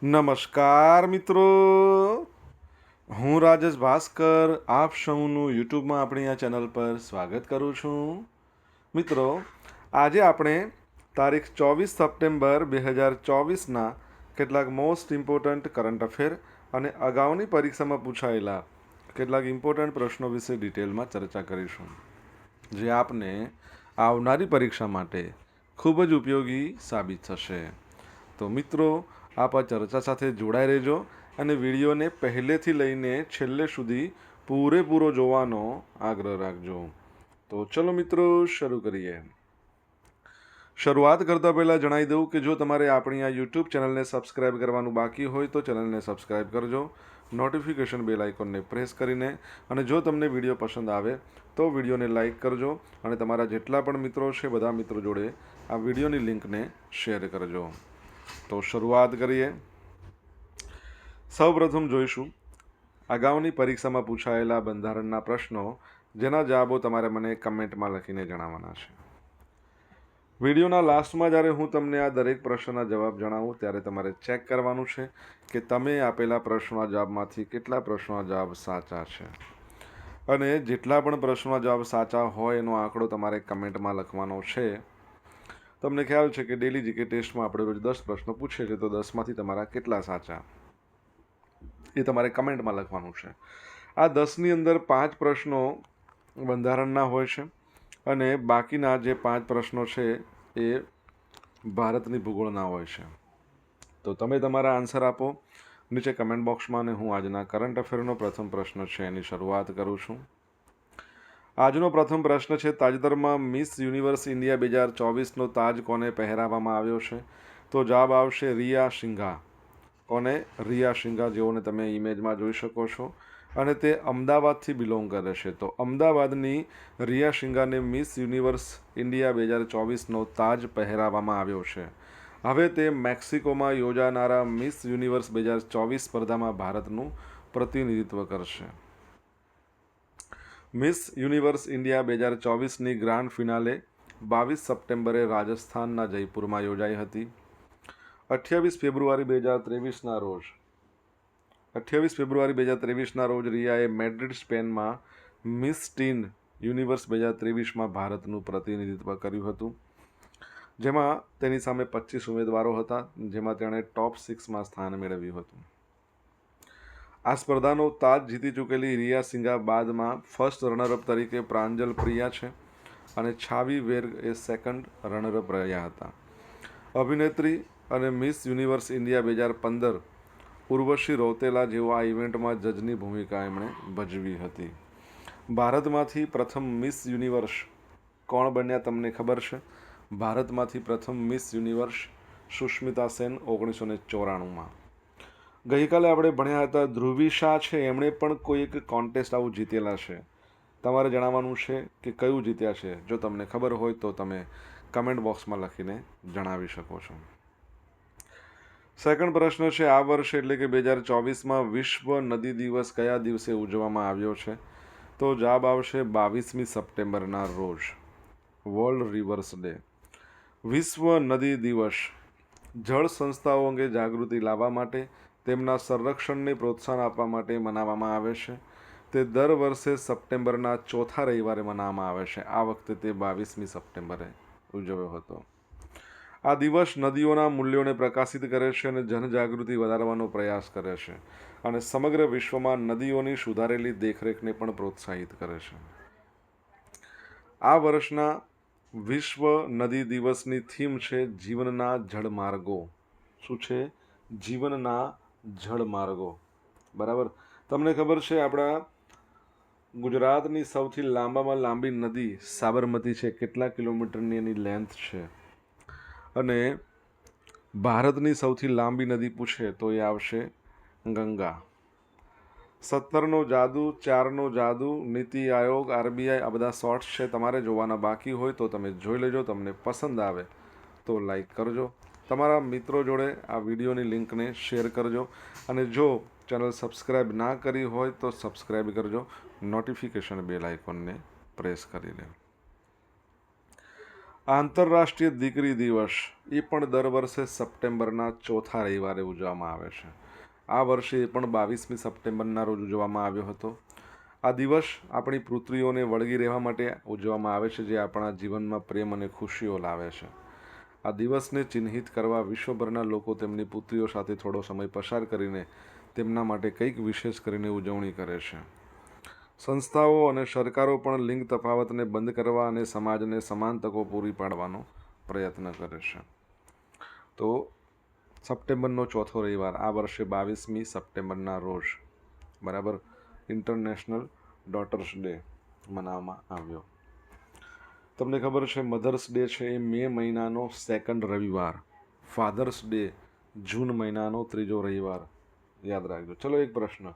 નમસ્કાર મિત્રો, હું રાજેશ ભાસ્કર આપ સૌનું યુટ્યુબમાં આપણી આ ચેનલ પર સ્વાગત કરું છું. મિત્રો, આજે આપણે તારીખ 24 સપ્ટેમ્બર 2024ના કેટલાક મોસ્ટ ઇમ્પોર્ટન્ટ કરંટ અફેર અને અગાઉની પરીક્ષામાં પૂછાયેલા કેટલાક ઇમ્પોર્ટન્ટ પ્રશ્નો વિશે ડિટેલમાં ચર્ચા કરીશું, જે આપને આવનારી પરીક્ષા માટે ખૂબ જ ઉપયોગી સાબિત થશે. તો મિત્રો, આપ આ ચર્ચા સાથે જોડાઈ રહેજો અને વિડીયોને પહેલેથી લઈને છેલ્લે સુધી પૂરેપૂરો જોવાનો આગ્રહ રાખજો. તો ચલો મિત્રો, શરૂ કરીએ. શરૂઆત કરતાં પહેલાં જણાવી દઉં કે જો તમારે આપણી આ યુટ્યુબ ચેનલને સબસ્ક્રાઇબ કરવાનું બાકી હોય તો ચેનલને સબસ્ક્રાઇબ કરજો, નોટિફિકેશન બેલ આઇકોનને પ્રેસ કરીને, અને જો તમને વિડીયો પસંદ આવે તો વિડીયોને લાઇક કરજો અને તમારા જેટલા પણ મિત્રો છે બધા મિત્રો જોડે આ વિડીયોની લિંકને શેર કરજો. તો શરૂઆત કરીએ. સૌપ્રથમ જોઈશું અગાઉની પરીક્ષામાં પૂછાયેલા બંધારણના પ્રશ્નો, જેના જવાબો તમારે મને કમેન્ટમાં લખીને જણાવવાના છે. વિડીયોના લાસ્ટમાં જ્યારે હું તમને આ દરેક પ્રશ્નના જવાબ જણાવું ત્યારે તમારે ચેક કરવાનું છે કે તમે આપેલા પ્રશ્નોના જવાબમાંથી કેટલા પ્રશ્નોના જવાબ સાચા છે, અને જેટલા પણ પ્રશ્નોના જવાબ સાચા હોય એનો આંકડો તમારે કમેન્ટમાં લખવાનો છે. તમને ખ્યાલ છે કે ડેલી જીકે ટેસ્ટમાં આપણે રોજ 10 પ્રશ્નો પૂછીએ છીએ, તો 10માંથી તમારા કેટલા સાચા એ તમારે કમેન્ટમાં લખવાનું છે. આ 10ની અંદર 5 પ્રશ્નો બંધારણના હોય છે અને બાકીના જે 5 પ્રશ્નો છે એ ભારતની ભૂગોળના હોય છે. તો તમે તમારા આન્સર આપો નીચે કમેન્ટ બોક્સમાં, અને હું આજના કરંટ અફેરનો પ્રથમ પ્રશ્ન છે એની શરૂઆત કરું છું. આજનો પ્રથમ પ્રશ્ન છે, તાજેતરમાં મિસ યુનિવર્સ ઇન્ડિયા 2024નો તાજ કોને પહેરાવવામાં આવ્યો છે? તો જવાબ આવશે રિયા સિંઘા. કોને? રિયા સિંઘા, જેઓને તમે ઇમેજમાં જોઈ શકો છો, અને તે અમદાવાદથી બિલોંગ કરે છે. તો અમદાવાદની રિયા સિંઘાને મિસ યુનિવર્સ ઇન્ડિયા 2024નો તાજ પહેરાવવામાં આવ્યો છે. હવે તે મેક્સિકોમાં યોજાનારા મિસ યુનિવર્સ 2024 સ્પર્ધામાં ભારતનું પ્રતિનિધિત્વ કરશે. મિસ યુનિવર્સ ઇન્ડિયા 2024ની ગ્રાન્ડ ફિનાલે 22 સપ્ટેમ્બરે રાજસ્થાનના જયપુરમાં યોજાઈ હતી. 28 ફેબ્રુઆરી 2023ના રોજ રિયાએ મેડ્રિડ, સ્પેનમાં મિસ ટીન યુનિવર્સ 2023માં ભારતનું પ્રતિનિધિત્વ કર્યું હતું, જેમાં તેની સામે 25 ઉમેદવારો હતા, જેમાં તેણે ટોપ 6માં સ્થાન મેળવ્યું હતું. આ સ્પર્ધાનો તાજ જીતી ચૂકેલી રિયા સિંઘા બાદમાં ફર્સ્ટ રનરઅપ તરીકે પ્રાંજલ પ્રિયા છે, અને છાવી વેર્ગ એ સેકન્ડ રનરઅપ રહ્યા હતા. અભિનેત્રી અને મિસ યુનિવર્સ ઇન્ડિયા 2015 ઉર્વશી રૌતેલા જેઓ આ ઇવેન્ટમાં જજની ભૂમિકા એમણે ભજવી હતી. ભારતમાંથી પ્રથમ મિસ યુનિવર્સ કોણ બન્યા તમને ખબર છે? ભારતમાંથી પ્રથમ મિસ યુનિવર્સ સુષ્મિતા સેન 1994માં. ગઈકાલે આપણે ભણ્યા હતા ધ્રુવી શાહ છે, એમણે પણ કોઈ એક કોન્ટેસ્ટ આવું જીતેલા છે. તમારે જણાવવાનું છે કે કયું જીત્યા છે. જો તમને ખબર હોય તો તમે કમેન્ટ બોક્સમાં લખીને જણાવી શકો છો. સેકન્ડ પ્રશ્ન છે, આ વર્ષે એટલે કે 2024માં વિશ્વ નદી દિવસ કયા દિવસે ઉજવવામાં આવ્યો છે? તો જવાબ આવશે 22મી સપ્ટેમ્બરના રોજ, વર્લ્ડ રિવર્સ ડે. વિશ્વ નદી દિવસ જળ સંસ્થાઓ અંગે જાગૃતિ લાવવા માટે, તેમના સંરક્ષણને પ્રોત્સાહન આપવા માટે મનાવવામાં આવે છે. તે દર વર્ષે સપ્ટેમ્બરના ચોથા રવિવારે મનાવવામાં આવે છે. આ વખતે તે 22મી સપ્ટેમ્બરે ઉજવ્યો હતો. આ દિવસ નદીઓના મૂલ્યોને પ્રકાશિત કરે છે અને જનજાગૃતિ વધારવાનો પ્રયાસ કરે છે, અને સમગ્ર વિશ્વમાં નદીઓની સુધારેલી દેખરેખને પણ પ્રોત્સાહિત કરે છે. આ વર્ષના વિશ્વ નદી દિવસની થીમ છે જીવનના જળમાર્ગો. શું છે? જીવનના જળમાર્ગો. બરાબર. તમને ખબર છે આપણા ગુજરાતની સૌથી લાંબામાં લાંબી નદી સાબરમતી છે. કેટલા કિલોમીટરની એની લેન્થ છે? અને ભારતની સૌથી લાંબી નદી પૂછે તો એ આવશે ગંગા. 17નો જાદુ, 4નો જાદુ, નીતિ આયોગ, RBI, આ બધા શોર્ટ્સ છે. તમારે જોવાના બાકી હોય તો તમે જોઈ લેજો. તમને પસંદ આવે તો લાઈક કરજો, તમારા મિત્રો જોડે આ વિડીયોની લિંકને શેર કરજો, અને જો ચેનલ સબસ્ક્રાઈબ ના કરી હોય તો સબસ્ક્રાઈબ કરજો, નોટિફિકેશન બેલ આઇકોનને પ્રેસ કરી લે. આંતરરાષ્ટ્રીય દીકરી દિવસ એ પણ દર વર્ષે સપ્ટેમ્બરના ચોથા રવિવારે ઉજવવામાં આવે છે. આ વર્ષે એ પણ 22મી સપ્ટેમ્બરના રોજ ઉજવવામાં આવ્યો હતો. આ દિવસ આપણી પુત્રીઓને વળગી રહેવા માટે ઉજવવામાં આવે છે, જે આપણા જીવનમાં પ્રેમ અને ખુશીઓ લાવે છે. આ દિવસને ચિહ્નિત કરવા વિશ્વભરના લોકો તેમની પુત્રીઓ સાથે થોડો સમય પસાર કરીને તેમના માટે કંઈક વિશેષ કરીને ઉજવણી કરે છે. સંસ્થાઓ અને સરકારો પણ લિંગ તફાવતને બંધ કરવા અને સમાજને સમાન તકો પૂરી પાડવાનો પ્રયત્ન કરે છે. તો સપ્ટેમ્બરનો ચોથો રવિવાર આ વર્ષે 22મી સપ્ટેમ્બરના રોજ બરાબર ઇન્ટરનેશનલ ડોટર્સ ડે મનાવવામાં આવ્યો. તમને ખબર છે મધર્સ ડે છે એ મે મહિનાનો સેકન્ડ રવિવાર, ફાધર્સ ડે જૂન મહિનાનો ત્રીજો રવિવાર, યાદ રાખજો. ચલો એક પ્રશ્ન,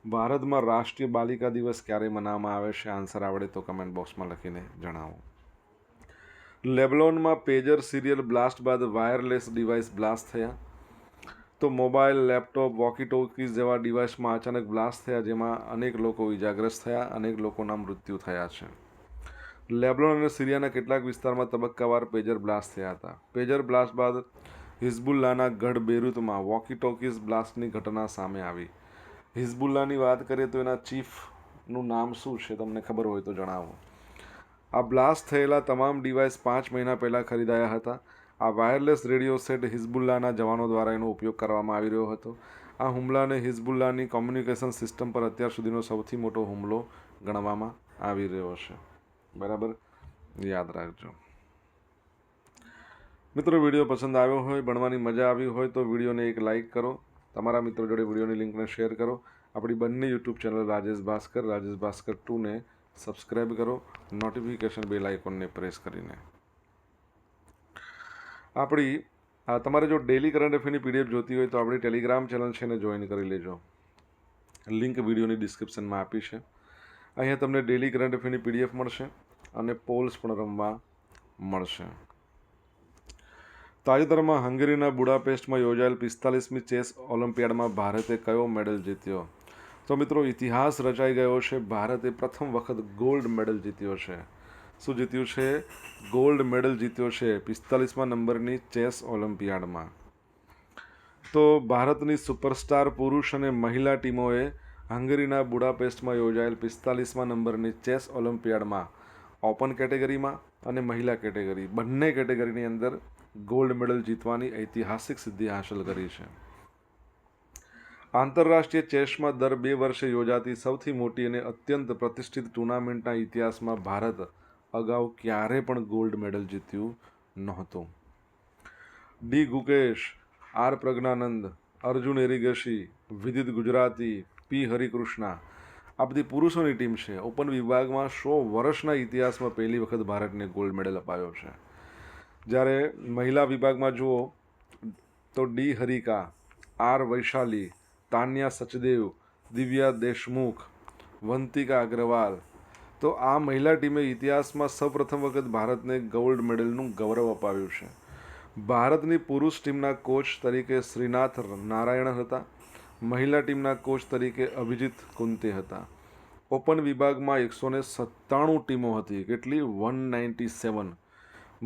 ભારતમાં રાષ્ટ્રીય બાલિકા દિવસ ક્યારે મનાવવામાં આવે છે? આન્સર આવડે તો કમેન્ટ બોક્સમાં લખીને જણાવો. લેબનોનમાં પેજર સિરિયલ બ્લાસ્ટ બાદ વાયરલેસ ડિવાઇસ બ્લાસ્ટ થયા. તો મોબાઈલ, લેપટોપ, વોકી ટોકીઝ જેવા ડિવાઇસમાં અચાનક બ્લાસ્ટ થયા, જેમાં અનેક લોકો ઇજાગ્રસ્ત થયા, અનેક લોકોના મૃત્યુ થયા છે. લેબનોન અને સિરિયાના કેટલાક વિસ્તારમાં તબક્કાવાર પેજર બ્લાસ્ટ થયા હતા. પેજર બ્લાસ્ટ બાદ હિઝબુલ્લાના ગઢ બેરૂતમાં વોકી ટોકીઝ બ્લાસ્ટની ઘટના સામે આવી. હિઝબુલ્લાની વાત કરીએ તો એના ચીફનું નામ શું છે? તમને ખબર હોય તો જણાવો. આ બ્લાસ્ટ થયેલા તમામ ડિવાઇસ 5 મહિના પહેલાં ખરીદાયા હતા. આ વાયરલેસ રેડિયો સેટ હિઝબુલ્લાના જવાનો દ્વારા એનો ઉપયોગ કરવામાં આવી રહ્યો હતો. આ હુમલાને હિઝબુલ્લાની કોમ્યુનિકેશન સિસ્ટમ પર અત્યાર સુધીનો સૌથી મોટો હુમલો ગણવામાં આવી રહ્યો છે. બરાબર, યાદ રાખજો. મિત્રો, વિડીયો પસંદ આવ્યો હોય, ભણવાની મજા આવી હોય તો વિડીયોને એક લાઇક કરો, તમારા મિત્રો જોડે વિડીયોની લિંકને શેર કરો. આપણી બંને યુટ્યુબ ચેનલ રાજેશ ભાસ્કર 2ને સબસ્ક્રાઈબ કરો, નોટિફિકેશન બેલ આઇકોનને પ્રેસ કરીને. આપણી તમારે જો ડેલી કરંટ અફેરની પીડીએફ જોતી હોય તો આપણી ટેલિગ્રામ ચેનલ છે એને જોઈન કરી લેજો. લિંક વિડીયોની ડિસ્ક્રિપ્શનમાં આપી છે. અહીંયા તમને ડેલી કરંટ અફેરની પીડીએફ મળશે અને પોલ્સ પણ રમવા મળશે. તાજેતરમાં હંગેરીના બુડાપેસ્ટમાં યોજાયેલ 45મી ચેસ ઓલિમ્પિયાડમાં ભારતે કયો મેડલ જીત્યો? તો મિત્રો, ઇતિહાસ રચાઈ ગયો છે. ભારતે પ્રથમ વખત ગોલ્ડ મેડલ જીત્યો છે. શું જીત્યું છે? ગોલ્ડ મેડલ જીત્યો છે 45મા નંબરની ચેસ ઓલિમ્પિયાડમાં. તો ભારતની સુપરસ્ટાર પુરુષ અને મહિલા ટીમોએ હંગેરીના બુડાપેસ્ટમાં યોજાયેલ 45મા નંબરની ચેસ ઓલિમ્પિયાડમાં ઓપન કેટેગરીમાં અને મહિલા કેટેગરી બંને કેટેગરીની અંદર ગોલ્ડ મેડલ જીતવાની ઐતિહાસિક સિદ્ધિ હાંસલ કરી છે. આંતરરાષ્ટ્રીય ચેસમાં દર 2 વર્ષે યોજાતી સૌથી મોટી અને અત્યંત પ્રતિષ્ઠિત ટુર્નામેન્ટના ઇતિહાસમાં ભારત અગાઉ ક્યારે પણ ગોલ્ડ મેડલ જીત્યું નહોતું. ડી ગુકેશ, આર પ્રજ્ઞાનંદ, અર્જુન એરિગેશી, વિદિત ગુજરાતી, પી હરિકૃષ્ણા, આ બધી પુરુષોની ટીમ છે. ઓપન વિભાગમાં 100 વર્ષના ઇતિહાસમાં પહેલી વખત ભારતને ગોલ્ડ મેડલ અપાયો છે. જ્યારે મહિલા વિભાગમાં જુઓ તો ડી હરિકા, આર વૈશાલી, તાન્યા સચદેવ, દિવ્યા દેશમુખ, વંતિકા અગ્રવાલ. તો આ મહિલા ટીમે ઇતિહાસમાં સૌપ્રથમ વખત ભારતને ગોલ્ડ મેડલનું ગૌરવ અપાવ્યું છે. ભારતની પુરુષ ટીમના કોચ તરીકે શ્રીનાથ નારાયણ હતા. મહિલા ટીમના કોચ તરીકે અભિજીત કુંતે હતા. ઓપન વિભાગમાં 197 ટીમો હતી. કેટલી? 197.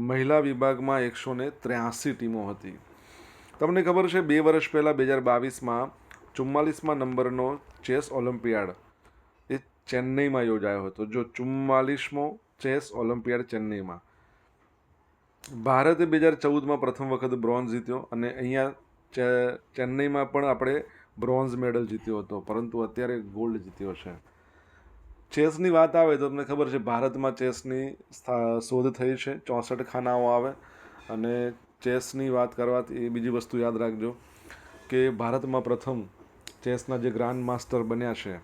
મહિલા વિભાગમાં 183 ટીમો હતી. તમને ખબર છે 2 વર્ષ પહેલાં 2022માં 44મા નંબરનો ચેસ ઓલિમ્પિયાડ એ ચેન્નઈમાં યોજાયો હતો. જો 44મો ચેસ ઓલિમ્પિયાડ ચેન્નઈમાં. ભારતે 2014માં પ્રથમ વખત બ્રોન્ઝ જીત્યો અને અહીંયા ચેન્નઈમાં પણ આપણે બ્રોન્ઝ મેડલ જીત્યો હતો, પરંતુ અત્યારે ગોલ્ડ જીત્યો છે. ચેસની વાત આવે તો તમને ખબર છે ભારતમાં ચેસની શોધ થઈ છે. 64 ખાનાઓ આવે અને ચેસની વાત કરવાથી એ બીજી વસ્તુ યાદ રાખજો કે ભારતમાં પ્રથમ ચેસના જે ગ્રાન્ડ માસ્ટર બન્યા છે,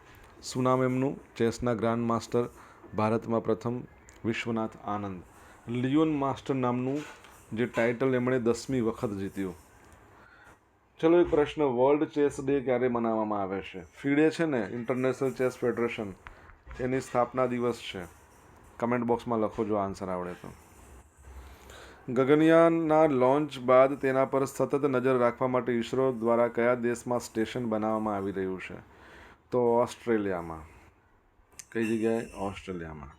શું નામ એમનું? ચેસના ગ્રાન્ડ માસ્ટર ભારતમાં પ્રથમ વિશ્વનાથ આનંદ. લિયોન માસ્ટર નામનું જે ટાઇટલ એમણે 10મી વખત જીત્યું. ચલો એક પ્રશ્ન, વર્લ્ડ ચેસ ડે ક્યારે મનાવવામાં આવે છે? ફીડે છે ને, ઇન્ટરનેશનલ ચેસ ફેડરેશન, એની સ્થાપના દિવસ છે. કમેન્ટ બોક્સમાં લખો જો આન્સર આવડે તો. ગગનયાનના લોન્ચ બાદ તેના પર સતત નજર રાખવા માટે ઇસરો દ્વારા કયા દેશમાં સ્ટેશન બનાવવામાં આવી રહ્યું છે? તો ઓસ્ટ્રેલિયામાં. કઈ જગ્યાએ? ઓસ્ટ્રેલિયામાં.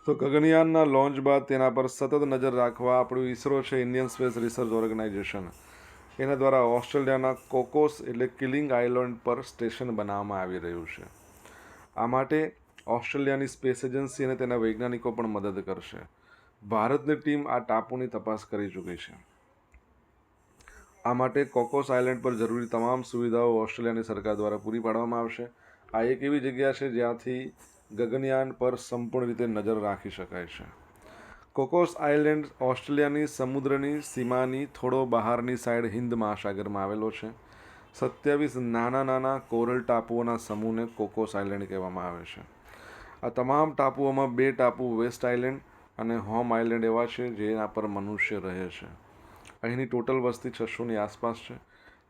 તો ગગનયાનના લોન્ચ બાદ તેના પર સતત નજર રાખવા આપણું ઈસરો છે, ઇન્ડિયન સ્પેસ રિસર્ચ ઓર્ગેનાઇઝેશન, એના દ્વારા ઓસ્ટ્રેલિયાના કોકોસ એટલે કિલિંગ આઇલેન્ડ પર સ્ટેશન બનાવવામાં આવી રહ્યું છે. આ માટે ઓસ્ટ્રેલિયાની સ્પેસ એજન્સી અને તેના વૈજ્ઞાનિકો પણ મદદ કરશે. ભારતની ટીમ આ ટાપુની તપાસ કરી ચૂકી છે. આ માટે કોકોસ આઇલેન્ડ પર જરૂરી તમામ સુવિધાઓ ઓસ્ટ્રેલિયાની સરકાર દ્વારા પૂરી પાડવામાં આવશે. આ એક એવી જગ્યા છે જ્યાંથી ગગનયાન પર સંપૂર્ણ રીતે નજર રાખી શકાય છે. કોકોસ આઇલેન્ડ ઓસ્ટ્રેલિયાની સમુદ્રની સીમાની થોડો બહારની સાઈડ હિન્દ મહાસાગરમાં આવેલો છે. 27 નાના નાના કોરલ ટાપુઓના સમૂહને કોકોસ આઇલેન્ડ કહેવામાં આવે છે. આ તમામ ટાપુઓમાં 2 ટાપુ વેસ્ટ આઇલેન્ડ અને હોમ આઇલેન્ડ એવા છે જેના પર મનુષ્ય રહે છે. અહીંની ટોટલ વસ્તી 600ની આસપાસ છે.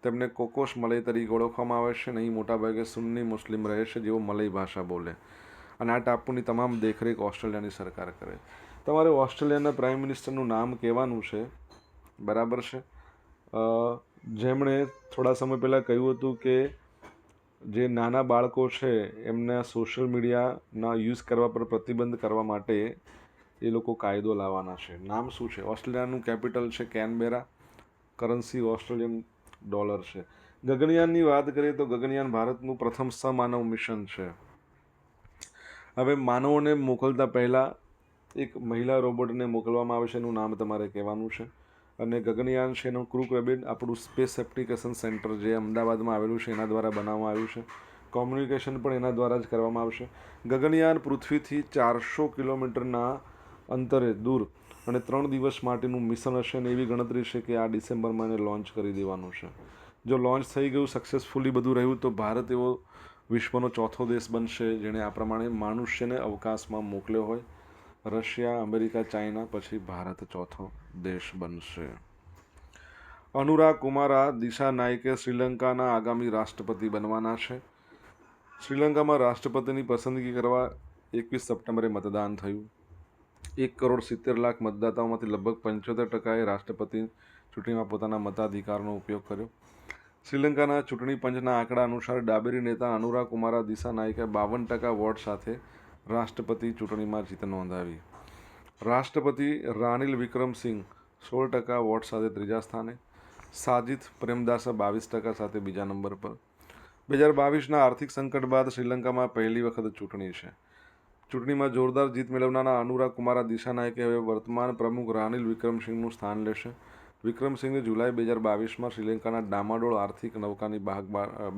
તેમને કોકોસ મલય તરીકે ઓળખવામાં આવે છે. અહીં મોટાભાગે સુન્ની મુસ્લિમ રહે છે જેઓ મલય ભાષા બોલે, અને આ ટાપુની તમામ દેખરેખ ઓસ્ટ્રેલિયાની સરકાર કરે. તમારે ઓસ્ટ્રેલિયાના પ્રાઇમ મિનિસ્ટરનું નામ કહેવાનું છે, બરાબર છે, જેમણે થોડા સમય પહેલાં કહ્યું હતું કે જે નાના બાળકો છે એમના સોશિયલ મીડિયાના યુઝ કરવા પર પ્રતિબંધ કરવા માટે એ લોકો કાયદો લાવવાના છે. નામ શું છે? ઓસ્ટ્રેલિયાનું કેપિટલ છે કેનબેરા, કરન્સી ઓસ્ટ્રેલિયન ડોલર છે. ગગનયાનની વાત કરીએ તો ગગનયાન ભારતનું પ્રથમ સમાનવ મિશન છે. હવે માનવોને મોકલતા પહેલાં એક મહિલા રોબોટને મોકલવામાં આવે છે, એનું નામ તમારે કહેવાનું છે. અને ગગનયાન છે એનું ક્રૂ કેબિન આપણું સ્પેસ એપ્લિકેશન સેન્ટર જે અમદાવાદમાં આવેલું છે એના દ્વારા બનાવવામાં આવ્યું છે. કોમ્યુનિકેશન પણ એના દ્વારા જ કરવામાં આવશે. ગગનયાન પૃથ્વીથી 400 કિલોમીટરના અંતરે દૂર અને 3 દિવસ માટેનું મિશન હશે, અને એવી ગણતરી છે કે આ ડિસેમ્બરમાં એને લોન્ચ કરી દેવાનું છે. જો લોન્ચ થઈ ગયું, સક્સેસફુલી બધું રહ્યું, તો ભારત એવો વિશ્વનો ચોથો દેશ બનશે જેણે આ પ્રમાણે મનુષ્યને અવકાશમાં મોકલ્યો હોય. રશિયા, અમેરિકા, ચાઇના પછી ભારત ચોથો દેશ બનશે. અનુરાગ કુમારા દિસાનાયકે શ્રીલંકાના આગામી રાષ્ટ્રપતિ બનવાના છે. શ્રીલંકામાં રાષ્ટ્રપતિની પસંદગી કરવા 21 સપ્ટેમ્બરે મતદાન થયું. 1,70,00,000 મતદાતાઓમાંથી લગભગ 75%એ રાષ્ટ્રપતિ ચૂંટણીમાં પોતાના મતાધિકારનો ઉપયોગ કર્યો. શ્રીલંકાના ચૂંટણી પંચના આંકડા અનુસાર ડાબેરી નેતા અનુરાગ કુમારા દિસાનાયકે 52% વોટ સાથે રાષ્ટ્રપતિ ચૂંટણીમાં જીત નોંધાવી. રાષ્ટ્રપતિ રાનિલ વિક્રમસિંઘ 16% વોટ સાથે ત્રીજા સ્થાને, સાજિદ પ્રેમદાસા 22% સાથે બીજા નંબર પર. 2022ના આર્થિક સંકટ બાદ શ્રીલંકામાં પહેલી વખત ચૂંટણી છે. ચૂંટણીમાં જોરદાર જીત મેળવનારા અનુરાગ કુમારા દિસાનાયકે હવે વર્તમાન પ્રમુખ રાનિલ વિક્રમસિંઘનું સ્થાન લેશે. વિક્રમસિંઘે જુલાઈ 2022માં શ્રીલંકાના ડામાડોળ આર્થિક નૌકાની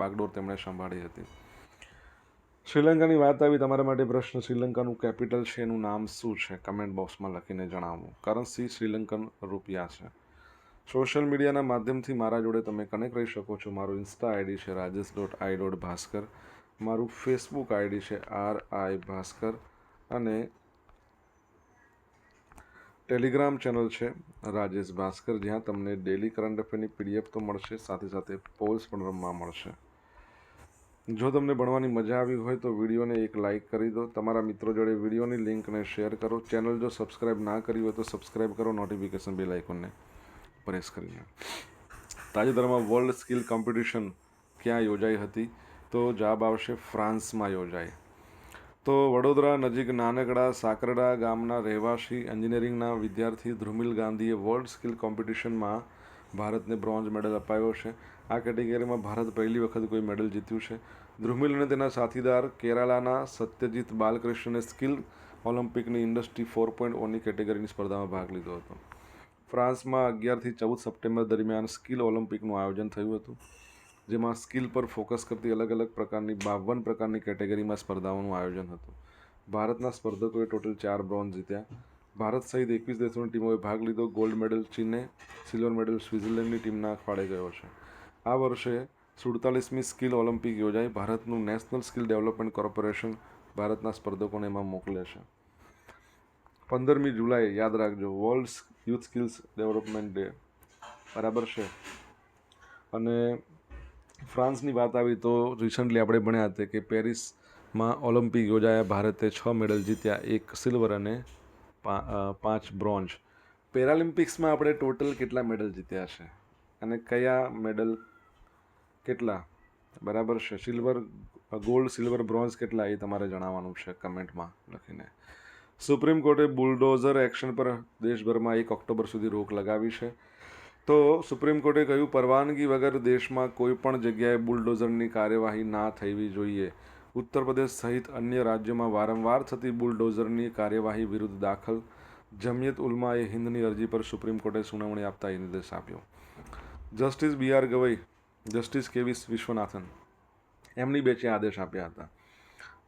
બાગડોર તેમણે સંભાળી હતી. શ્રીલંકાની વાત આવી, તમારા માટે પ્રશ્ન, શ્રીલંકાનું કેપિટલ છે એનું નામ શું છે? કમેન્ટ બોક્સમાં લખીને જણાવો. કરન્સી શ્રીલંકન રૂપિયા છે. સોશિયલ મીડિયાના માધ્યમથી મારા જોડે તમે કનેક્ટ રહી શકો છો. મારું ઇન્સ્ટા આઈડી છે rajesh.i.bhaskar, મારું ફેસબુક આઈડી છે RI ભાસ્કર, અને ટેલિગ્રામ ચેનલ છે રાજેશ ભાસ્કર, જ્યાં તમને ડેલી કરંટ અફેરની PDF તો મળશે, સાથે સાથે પોલ્સ પણ રમવા મળશે. જો તમને ભણવાની મજા આવી હોય તો વિડીયોને એક લાઇક કરી દો. તમારા મિત્રો જોડે વિડીયોની લિંકને શેર કરો. ચેનલ જો સબસ્ક્રાઈબ ના કરી હોય તો સબસ્ક્રાઈબ કરો, નોટિફિકેશન બેલ આઇકોનને પ્રેસ કરીને. તાજેતરમાં વર્લ્ડ સ્કિલ કોમ્પિટિશન ક્યાં યોજાઈ હતી? તો જવાબ આવશે ફ્રાન્સમાં યોજાઈ. તો વડોદરા નજીક નાનકડા સાકરડા ગામના રહેવાસી એન્જિનિયરિંગના વિદ્યાર્થી ધ્રુમિલ ગાંધીએ વર્લ્ડ સ્કિલ કોમ્પિટિશનમાં ભારતને બ્રોન્ઝ મેડલ અપાવ્યો છે. આ કેટેગરીમાં ભારત પહેલી વખત કોઈ મેડલ જીત્યું છે. ધ્રુમિલ અને તેના સાથીદાર કેરાલાના સત્યજીત બાલકૃષ્ણને સ્કિલ ઓલિમ્પિકની ઇન્ડસ્ટ્રી 4.0ની કેટેગરીની સ્પર્ધામાં ભાગ લીધો હતો. ફ્રાન્સમાં 11થી 14 સપ્ટેમ્બર દરમિયાન સ્કિલ ઓલિમ્પિકનું આયોજન થયું હતું, જેમાં સ્કિલ પર ફોકસ કરતી અલગ અલગ પ્રકારની 52 પ્રકારની કેટેગરીમાં સ્પર્ધાઓનું આયોજન હતું. ભારતના સ્પર્ધકોએ ટોટલ 4 બ્રોન્ઝ જીત્યા. ભારત સહિત 21 દેશોની ટીમોએ ભાગ લીધો. ગોલ્ડ મેડલ ચીને, સિલ્વર મેડલ સ્વિટ્ઝરલેન્ડની ટીમના અખવાડે ગયો છે. આ વર્ષે 47મી સ્કિલ ઓલિમ્પિક યોજાઈ. ભારતનું નેશનલ સ્કિલ ડેવલપમેન્ટ કોર્પોરેશન ભારતના સ્પર્ધકોને એમાં મોકલે છે. 15મી જુલાઈ યાદ રાખજો, world youth skills development day, બરાબર છે. અને ફ્રાન્સની વાત આવી તો રિસન્ટલી આપણે ભણ્યા હતા કે પેરિસમાં ઓલિમ્પિક યોજાયા. ભારતે 6 મેડલ જીત્યા, 1 સિલ્વર અને 5 બ્રોન્ઝ. પેરાલિમ્પિક્સમાં આપણે ટોટલ કેટલા મેડલ જીત્યા છે અને કયા મેડલ કેટલા, બરાબર છે. સિલ્વર, ગોલ્ડ, સિલ્વર, બ્રોન્ઝ કેટલા એ તમારે જણાવવાનું છે કમેન્ટમાં લખીને. સુપ્રીમ કોર્ટે બુલડોઝર એક્શન પર દેશભરમાં 1 ઓક્ટોબર સુધી રોક લગાવી છે. તો સુપ્રીમ કોર્ટે કહ્યું, પરવાનગી વગર દેશમાં કોઈ પણ જગ્યાએ બુલડોઝરની કાર્યવાહી ના થવી જોઈએ. ઉત્તર પ્રદેશ સહિત અન્ય રાજ્યોમાં વારંવાર થતી બુલડોઝરની કાર્યવાહી વિરુદ્ધ દાખલ જમિયત ઉલમા એ હિન્દની અરજી પર સુપ્રીમ કોર્ટે સુનાવણી આપતા એ નિર્દેશ આપ્યો. Justice BR Gavai, justice KV Viswanathan એમની બેચે આદેશ આપ્યા હતા.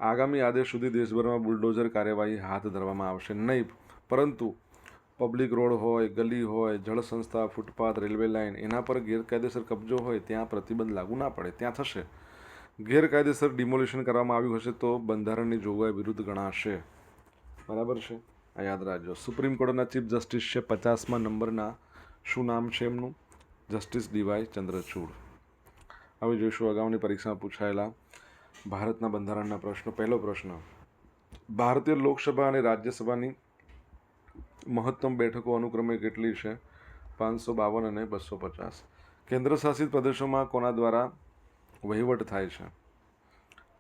આગામી આદેશ સુધી દેશભરમાં બુલડોઝર કાર્યવાહી હાથ ધરવામાં આવશે નહીં, પરંતુ પબ્લિક રોડ હોય, ગલી હોય, જળ સંસ્થા, ફૂટપાથ, રેલવે લાઇન એના પર ગેરકાયદેસર કબજો હોય ત્યાં પ્રતિબંધ લાગુ ના પડે, ત્યાં થશે. ગેરકાયદેસર ડિમોલિશન કરવામાં આવ્યું હશે તો બંધારણની જોગવાઈ વિરુદ્ધ ગણાશે. બરાબર છે, આ યાદ રાખજો. સુપ્રીમ કોર્ટના ચીફ જસ્ટિસ છે 50મા નંબરના. શું નામ છે એમનું? Justice DY Chandrachud. હવે જોઈશું અગાઉની પરીક્ષામાં પૂછાયેલા ભારતના બંધારણના પ્રશ્નો. પહેલો પ્રશ્ન, ભારતીય લોકસભા અને રાજ્યસભાની મહત્તમ બેઠકો અનુક્રમે કેટલી છે? 552 અને 250. કેન્દ્ર શાસિત પ્રદેશોમાં કોના દ્વારા વહીવટ થાય છે?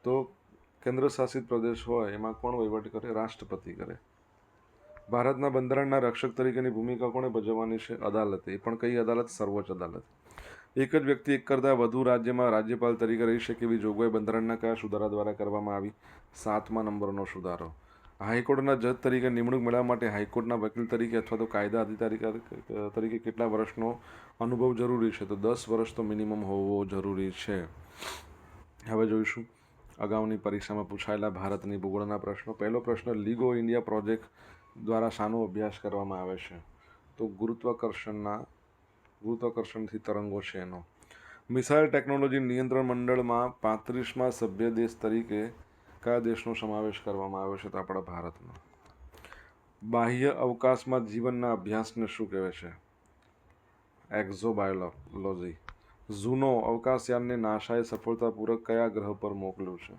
તો કેન્દ્ર શાસિત પ્રદેશ હોય એમાં કોણ વહીવટ કરે? રાષ્ટ્રપતિ કરે. ભારતના બંધારણના રક્ષક તરીકેની ભૂમિકા કોણે ભજવવાની છે? અદાલતે. એ પણ કઈ અદાલત? સર્વોચ્ચ અદાલત. એક જ વ્યક્તિ એક કરતાં વધુ રાજ્યમાં રાજ્યપાલ તરીકે રહી શકે એવી જોગવાઈ બંધારણના કયા સુધારા દ્વારા કરવામાં આવી? 7મા નંબરનો સુધારો. હાઈકોર્ટના જજ તરીકે નિમણૂક મેળવવા માટે હાઈકોર્ટના વકીલ તરીકે અથવા તો કાયદા અધિકારી તરીકે કેટલા વર્ષનો અનુભવ જરૂરી છે? તો 10 વર્ષ તો મિનિમમ હોવો જરૂરી છે. હવે જોઈશું અગાઉની પરીક્ષામાં પૂછાયેલા ભારતની ભૂગોળના પ્રશ્નો. પહેલો પ્રશ્ન, લીગો ઇન્ડિયા પ્રોજેક્ટ દ્વારા શાનો અભ્યાસ કરવામાં આવે છે? તો ગુરુત્વાકર્ષણથી તરંગો છે એનો. મિસાઇલ ટેકનોલોજી નિયંત્રણ મંડળમાં 35મા સભ્ય દેશ તરીકે કયા દેશનો સમાવેશ કરવામાં આવ્યો છે? તો આપણા ભારતનો. બાહ્ય અવકાશમાં જીવનના અભ્યાસને શું કહેવાય છે? એક્ઝોબાયોલોજી. ઝૂનો અવકાશયાનને નાસાએ સફળતાપૂર્વક કયા ગ્રહ પર મોકલ્યું છે?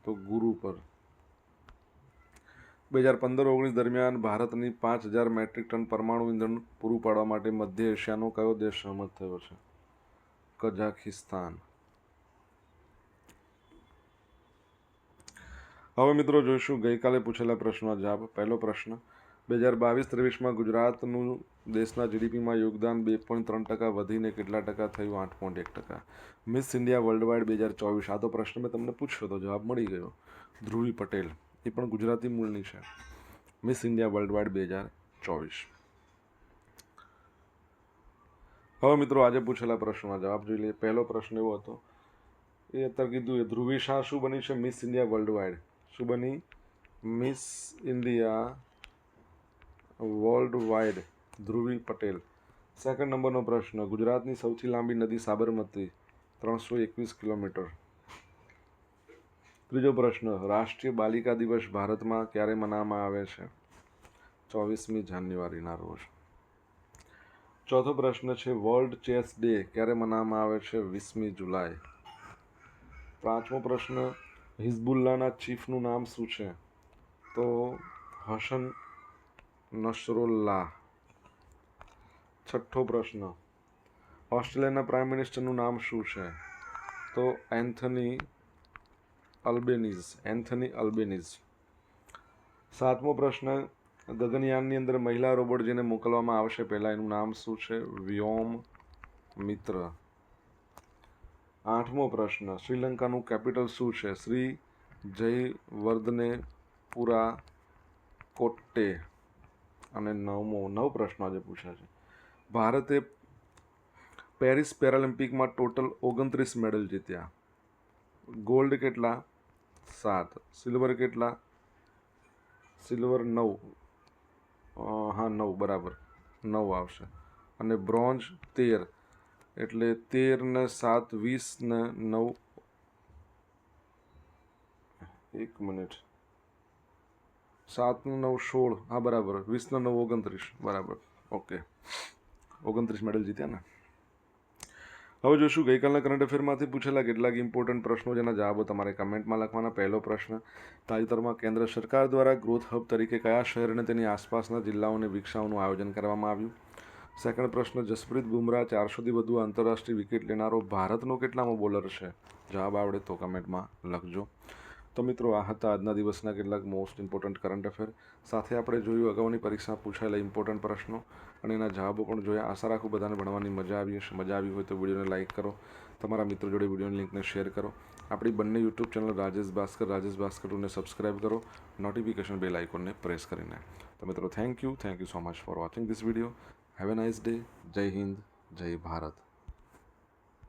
તો ગુરુ પર. 2015-19 દરમિયાન ભારતની 5000 મેટ્રિક ટન પરમાણુ ઇંધણ પૂરું પાડવા માટે મધ્ય એશિયાનો કયો દેશ સહમત થયો છે? કઝાખિસ્તાન. હવે મિત્રો જોઈશું ગઈકાલે પૂછેલા પ્રશ્નનો જવાબ. પહેલો પ્રશ્ન, 2022-23માં ગુજરાતનું દેશના GDPમાં યોગદાન 2.3% વધીને કેટલા ટકા થયું? 8.1%. Miss India worldwide 2024. આ તો પ્રશ્ન મેં તમને પૂછ્યો તો જવાબ મળી ગયો. ધ્રુવી પટેલ, એ પણ ગુજરાતી મૂળની છે. Miss India worldwide 2024. હવે મિત્રો આજે પૂછેલા પ્રશ્નોના જવાબ જોઈ લઈએ. પહેલો પ્રશ્ન એવો હતો, એ અત્યારે કીધું, એ ધ્રુવી શાહ શું બની છે? Miss India worldwide. શું બની? Miss India worldwide Dhruvi Patel. Second નંબરનો પ્રશ્ન, ગુજરાતની સૌથી લાંબી નદી સાબરમતી 321 કિલોમીટર. ત્રીજો પ્રશ્ન, રાષ્ટ્રીય બાલિકા દિવસ ભારતમાં ક્યારે મનાવવામાં આવે છે? 24મી જાન્યુઆરીના રોજ. ચોથો પ્રશ્ન છે, વર્લ્ડ ચેસ ડે ક્યારે મનાવવામાં આવે છે? 20મી જુલાઈ. પાંચમો પ્રશ્ન, હિઝબુલ્લાના ચીફનું નામ શું છે? તો હસન નસરુલ્લાહ. છઠ્ઠો પ્રશ્ન, ઓસ્ટ્રેલિયાના પ્રાઇમ મિનિસ્ટરનું નામ શું છે? તો એન્થની અલ્બેનીઝ. સાતમો પ્રશ્ન, ગગનયાનની અંદર મહિલા રોબોટ જેને મોકલવામાં આવશે પહેલાં એનું નામ શું છે? વ્યોમ મિત્ર. આઠમો પ્રશ્ન, શ્રીલંકાનું કેપિટલ શું છે? શ્રી જયવર્ધનેપુરા કોટ્ટે. અને નવ પ્રશ્નો આજે પૂછ્યા છે. ભારતે પેરિસ પેરાલિમ્પિકમાં ટોટલ 29 મેડલ જીત્યા. ગોલ્ડ કેટલા? 7. સિલ્વર કેટલા? સિલ્વર 9. હા 9 બરાબર, 9 આવશે. અને બ્રોન્ઝ 13. એટલે 13 ને 7 20 ને 9, 1 મિનિટ, 7 ને 9 16. હા બરાબર, 20 ને 9 29. બરાબર, ઓકે. 29 મેડલ જીત્યા ને. હવે જોઈશું ગઈકાલના કરંટ અફેરમાંથી પૂછેલા કેટલાક ઇમ્પોર્ટન્ટ પ્રશ્નો જેના જવાબો તમારે કમેન્ટમાં લખવાના. પહેલો પ્રશ્ન, તાજેતરમાં કેન્દ્ર સરકાર દ્વારા ગ્રોથ હબ તરીકે કયા શહેર અને તેની આસપાસના જિલ્લાઓને વિકસાવવાનું આયોજન કરવામાં આવ્યું? સેકન્ડ પ્રશ્ન, જસપ્રીત બુમરાહ 400થી વધુ આંતરરાષ્ટ્રીય વિકેટ લેનારો ભારતનો કેટલામો બોલર છે? જવાબ આવડે તો કમેન્ટમાં લખજો. તો મિત્રો આ હતા આજના દિવસના કેટલાક મોસ્ટ ઇમ્પોર્ટન્ટ કરંટ અફેર. સાથે આપણે જોયું અગાઉની પરીક્ષામાં પૂછાયેલા ઇમ્પોર્ટન્ટ પ્રશ્નો અને એના જવાબો પણ જોયા. આશા રાખું બધાને ભણવાની મજા આવી હશે. મજા આવી હોય તો વિડીયોને લાઇક કરો, તમારા મિત્રો જોડે વિડીયોની લિંકને શેર કરો. આપણી બંને યુટ્યુબ ચેનલ રાજેશ ભાસ્કર 2ને સબસ્ક્રાઇબ કરો, નોટિફિકેશન બેલ આઇકોનને પ્રેસ કરીને. તો મિત્રો thank you so much for watching this video. Have a nice day. જય હિન્દ, જય ભારત.